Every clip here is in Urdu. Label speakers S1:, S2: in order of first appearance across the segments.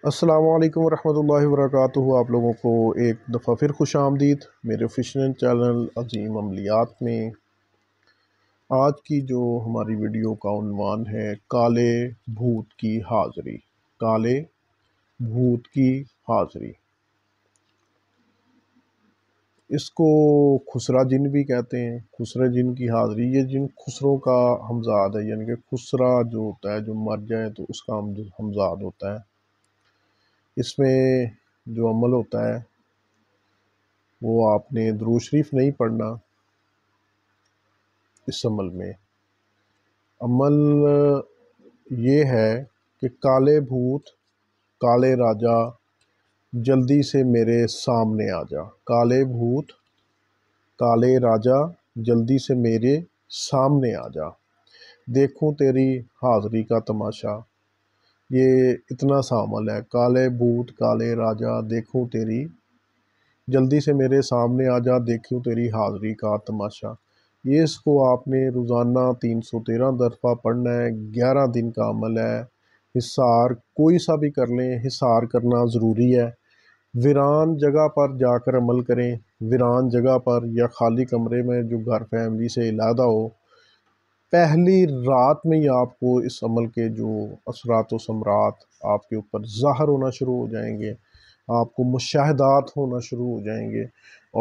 S1: السلام علیکم ورحمۃ اللہ وبرکاتہ۔ آپ لوگوں کو ایک دفعہ پھر خوش آمدید میرے آفیشیل چینل عظیم عملیات میں۔ آج کی جو ہماری ویڈیو کا عنوان ہے کالے بھوت کی حاضری۔ کالے بھوت کی حاضری، اس کو خسرا جن بھی کہتے ہیں۔ خسرا جن کی حاضری، یہ جن خسروں کا ہمزاد ہے، یعنی کہ خسرا جو ہوتا ہے جو مر جائے تو اس کا ہمزاد ہوتا ہے۔ اس میں جو عمل ہوتا ہے وہ آپ نے درود شریف نہیں پڑھنا۔ اس عمل میں عمل یہ ہے کہ کالے بھوت کالے راجا جلدی سے میرے سامنے آ جا۔ کالے بھوت کالے راجا جلدی سے میرے سامنے آ جا، دیکھوں تیری حاضری کا تماشا۔ یہ اتنا سا عمل ہے، کالے بھوت کالے راجا دیکھوں تیری، جلدی سے میرے سامنے آ جا، دیکھوں تیری حاضری کا تماشا۔ یہ اس کو آپ نے روزانہ 313 دفعہ پڑھنا ہے۔ 11 دن کا عمل ہے۔ حصار کوئی سا بھی کر لیں، حصار کرنا ضروری ہے۔ ویران جگہ پر جا کر عمل کریں، ویران جگہ پر یا خالی کمرے میں جو گھر فیملی سے علیحدہ ہو۔ پہلی رات میں ہی آپ کو اس عمل کے جو اثرات و ثمرات آپ کے اوپر ظاہر ہونا شروع ہو جائیں گے، آپ کو مشاہدات ہونا شروع ہو جائیں گے،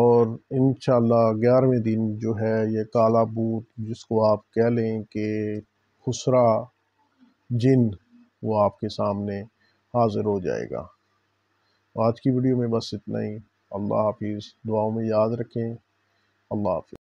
S1: اور انشاءاللہ 11ویں دن جو ہے یہ کالا بھوت، جس کو آپ کہہ لیں کہ خسرا جن، وہ آپ کے سامنے حاضر ہو جائے گا۔ آج کی ویڈیو میں بس اتنا ہی۔ اللہ حافظ، دعاؤں میں یاد رکھیں۔ اللہ حافظ۔